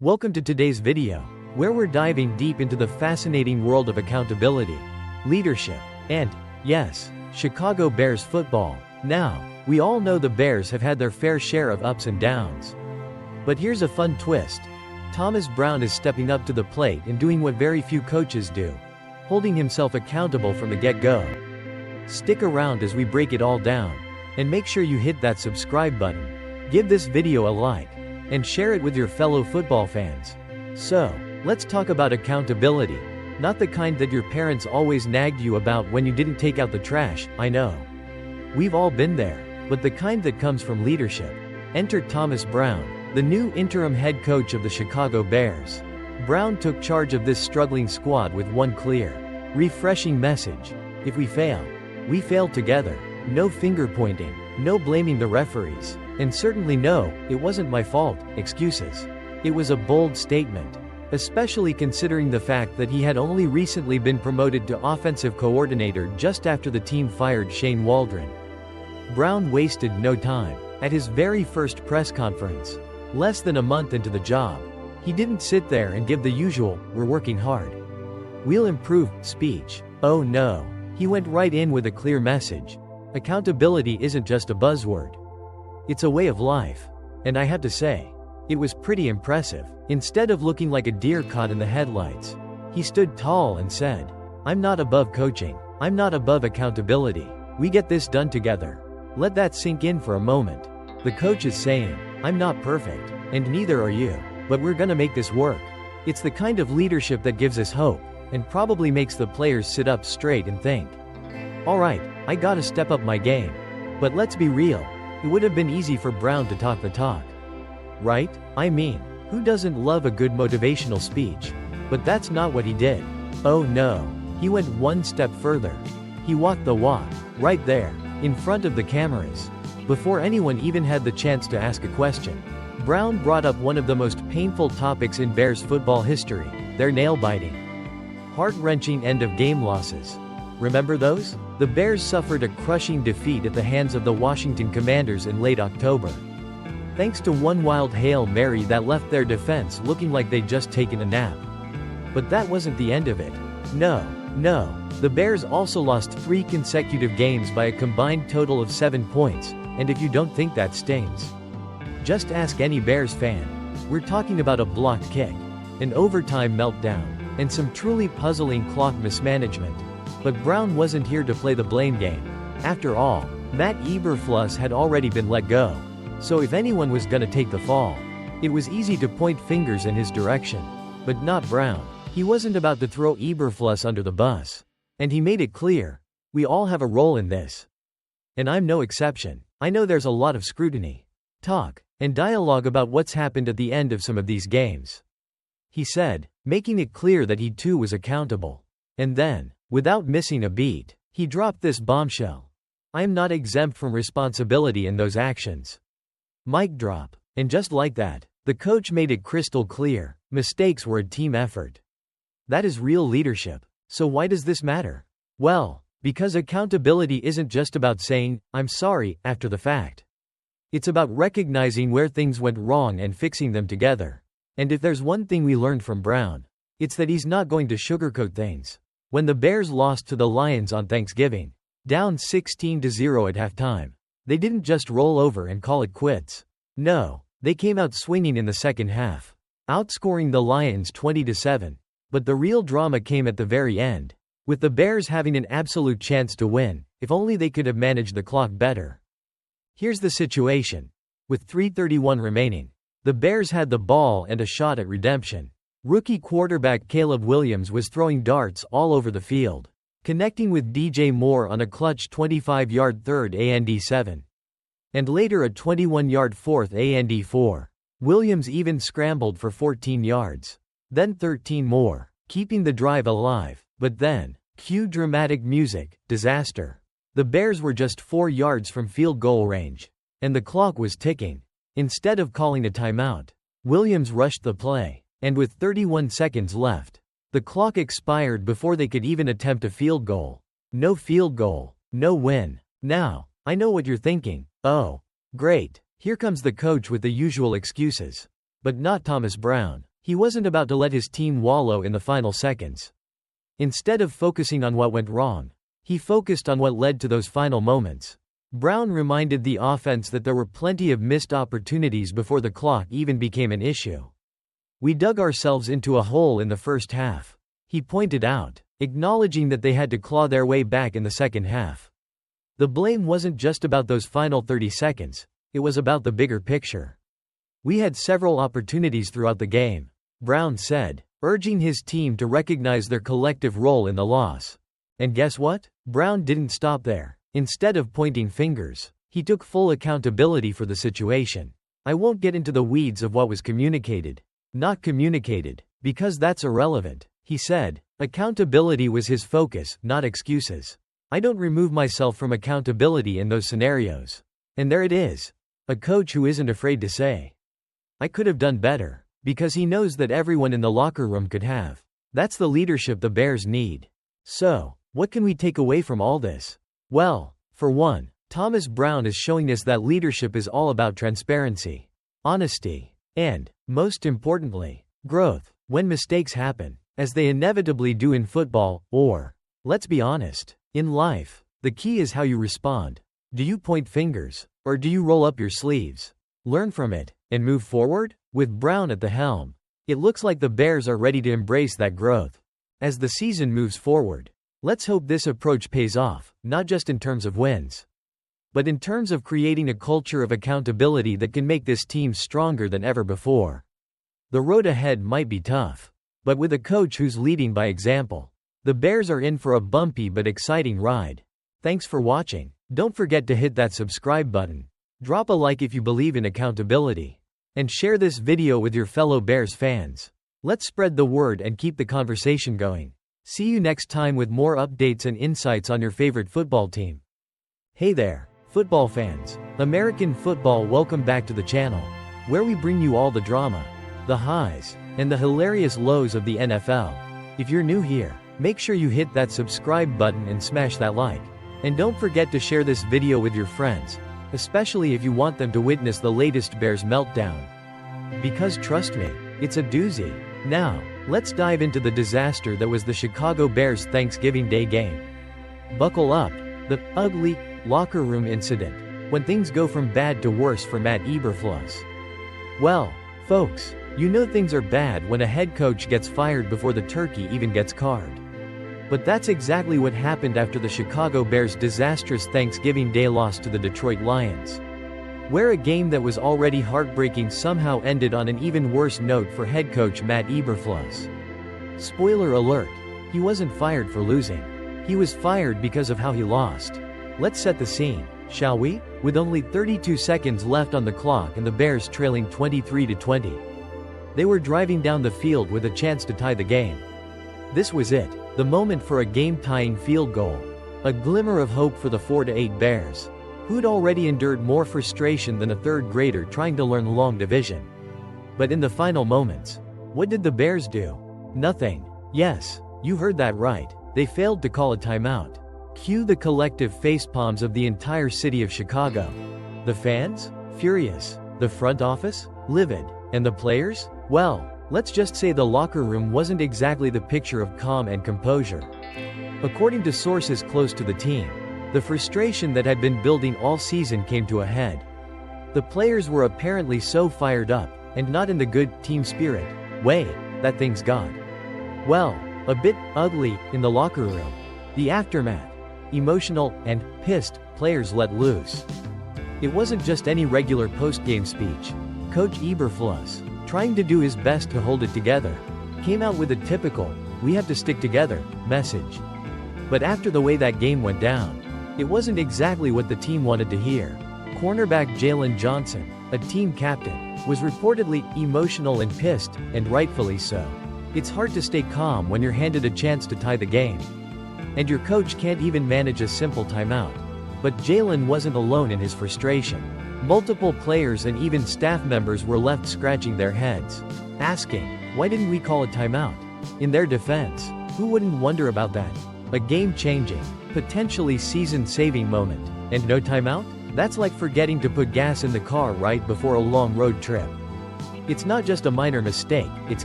Welcome to today's video, where we're diving deep into the fascinating world of accountability, leadership, and, yes, Chicago Bears football. Now, we all know the Bears have had their fair share of ups and downs. But here's a fun twist. Thomas Brown is stepping up to the plate and doing what very few coaches do, holding himself accountable from the get-go. Stick around as we break it all down, and make sure you hit that subscribe button, give this video a like, and share it with your fellow football fans. So, let's talk about accountability. Not the kind that your parents always nagged you about when you didn't take out the trash, I know. We've all been there, but the kind that comes from leadership. Enter Thomas Brown, the new interim head coach of the Chicago Bears. Brown took charge of this struggling squad with one clear, refreshing message. If we fail together. No finger-pointing, no blaming the referees, and certainly no, it wasn't my fault, excuses. It was a bold statement, especially considering the fact that he had only recently been promoted to offensive coordinator just after the team fired Shane Waldron. Brown wasted no time. At his very first press conference, less than a month into the job, he didn't sit there and give the usual, "We're working hard. We'll improve," speech. Oh no. He went right in with a clear message. Accountability isn't just a buzzword. It's a way of life. And I have to say, it was pretty impressive. Instead of looking like a deer caught in the headlights, he stood tall and said, "I'm not above coaching. I'm not above accountability. We get this done together." Let that sink in for a moment. The coach is saying, "I'm not perfect, and neither are you, but we're gonna make this work." It's the kind of leadership that gives us hope, and probably makes the players sit up straight and think, "Alright, I gotta step up my game." But let's be real, it would have been easy for Brown to talk the talk. Right? I mean, who doesn't love a good motivational speech? But that's not what he did. Oh no, he went one step further. He walked the walk, right there, in front of the cameras. Before anyone even had the chance to ask a question, Brown brought up one of the most painful topics in Bears football history, their nail-biting, heart-wrenching end-of-game losses. Remember those? The Bears suffered a crushing defeat at the hands of the Washington Commanders in late October, thanks to one wild Hail Mary that left their defense looking like they'd just taken a nap. But that wasn't the end of it. No. The Bears also lost 3 consecutive games by a combined total of 7 points, and if you don't think that stings, just ask any Bears fan. We're talking about a blocked kick, an overtime meltdown, and some truly puzzling clock mismanagement. But Brown wasn't here to play the blame game. After all, Matt Eberflus had already been let go. So if anyone was gonna take the fall, it was easy to point fingers in his direction. But not Brown. He wasn't about to throw Eberflus under the bus. And he made it clear, we all have a role in this. And I'm no exception. I know there's a lot of scrutiny, talk, and dialogue about what's happened at the end of some of these games. He said, making it clear that he too was accountable. And then, without missing a beat, he dropped this bombshell. "I am not exempt from responsibility in those actions." Mic drop. And just like that, the coach made it crystal clear, mistakes were a team effort. That is real leadership. So why does this matter? Well, because accountability isn't just about saying, "I'm sorry," after the fact. It's about recognizing where things went wrong and fixing them together. And if there's one thing we learned from Brown, it's that he's not going to sugarcoat things. When the Bears lost to the Lions on Thanksgiving, down 16-0 at halftime, they didn't just roll over and call it quits. No, they came out swinging in the second half, outscoring the Lions 20-7. But the real drama came at the very end, with the Bears having an absolute chance to win, if only they could have managed the clock better. Here's the situation. With 3:31 remaining, the Bears had the ball and a shot at redemption. Rookie quarterback Caleb Williams was throwing darts all over the field, connecting with DJ Moore on a clutch 25-yard third and 7. And later a 21-yard fourth and 4. Williams even scrambled for 14 yards. Then 13 more, keeping the drive alive. But then, cue dramatic music, disaster. The Bears were just 4 yards from field goal range, and the clock was ticking. Instead of calling a timeout, Williams rushed the play. And with 31 seconds left, the clock expired before they could even attempt a field goal. No field goal, no win. Now, I know what you're thinking. Oh, great, here comes the coach with the usual excuses. But not Thomas Brown. He wasn't about to let his team wallow in the final seconds. Instead of focusing on what went wrong, he focused on what led to those final moments. Brown reminded the offense that there were plenty of missed opportunities before the clock even became an issue. "We dug ourselves into a hole in the first half," he pointed out, acknowledging that they had to claw their way back in the second half. The blame wasn't just about those final 30 seconds, it was about the bigger picture. "We had several opportunities throughout the game," Brown said, urging his team to recognize their collective role in the loss. And guess what? Brown didn't stop there. Instead of pointing fingers, he took full accountability for the situation. "I won't get into the weeds of what was communicated, not communicated, because that's irrelevant," he said. Accountability was his focus, not excuses. "I don't remove myself from accountability in those scenarios." And there it is. A coach who isn't afraid to say, "I could have done better," because he knows that everyone in the locker room could have. That's the leadership the Bears need. So, what can we take away from all this? Well, for one, Thomas Brown is showing us that leadership is all about transparency, honesty, and, most importantly, growth. When mistakes happen, as they inevitably do in football, or, let's be honest, in life, the key is how you respond. Do you point fingers, or do you roll up your sleeves? Learn from it, and move forward? With Brown at the helm, it looks like the Bears are ready to embrace that growth. As the season moves forward, let's hope this approach pays off, not just in terms of wins, but in terms of creating a culture of accountability that can make this team stronger than ever before. The road ahead might be tough, but with a coach who's leading by example, the Bears are in for a bumpy but exciting ride. Thanks for watching. Don't forget to hit that subscribe button. Drop a like if you believe in accountability. And share this video with your fellow Bears fans. Let's spread the word and keep the conversation going. See you next time with more updates and insights on your favorite football team. Hey there, football fans. American football, welcome back to the channel, where we bring you all the drama, the highs, and the hilarious lows of the NFL. If you're new here, make sure you hit that subscribe button and smash that like. And don't forget to share this video with your friends, especially if you want them to witness the latest Bears meltdown. Because trust me, it's a doozy. Now, let's dive into the disaster that was the Chicago Bears Thanksgiving Day game. Buckle up, the ugly locker room incident, when things go from bad to worse for Matt Eberflus. Well, folks, you know things are bad when a head coach gets fired before the turkey even gets carved. But that's exactly what happened after the Chicago Bears' disastrous Thanksgiving Day loss to the Detroit Lions, where a game that was already heartbreaking somehow ended on an even worse note for head coach Matt Eberflus. Spoiler alert, he wasn't fired for losing. He was fired because of how he lost. Let's set the scene, shall we? With only 32 seconds left on the clock and the Bears trailing 23-20. They were driving down the field with a chance to tie the game. This was it, the moment for a game-tying field goal. A glimmer of hope for the 4-8 Bears, who'd already endured more frustration than a third grader trying to learn long division. But in the final moments, what did the Bears do? Nothing. Yes, you heard that right. They failed to call a timeout. Cue the collective facepalms of the entire city of Chicago. The fans? Furious. The front office? Livid. And the players? Well, let's just say the locker room wasn't exactly the picture of calm and composure. According to sources close to the team, the frustration that had been building all season came to a head. The players were apparently so fired up, and not in the good team spirit way, that things got, well, a bit ugly in the locker room. The aftermath. Emotional and pissed players let loose. It wasn't just any regular post-game speech. Coach Eberflus, trying to do his best to hold it together, came out with a typical, "we have to stick together" message. But after the way that game went down, it wasn't exactly what the team wanted to hear. Cornerback Jalen Johnson, a team captain, was reportedly emotional and pissed, and rightfully so. It's hard to stay calm when you're handed a chance to tie the game, and your coach can't even manage a simple timeout. But Jalen wasn't alone in his frustration. Multiple players and even staff members were left scratching their heads, asking, "Why didn't we call a timeout?" In their defense, who wouldn't wonder about that? A game-changing, potentially season-saving moment, and no timeout? That's like forgetting to put gas in the car right before a long road trip. It's not just a minor mistake, it's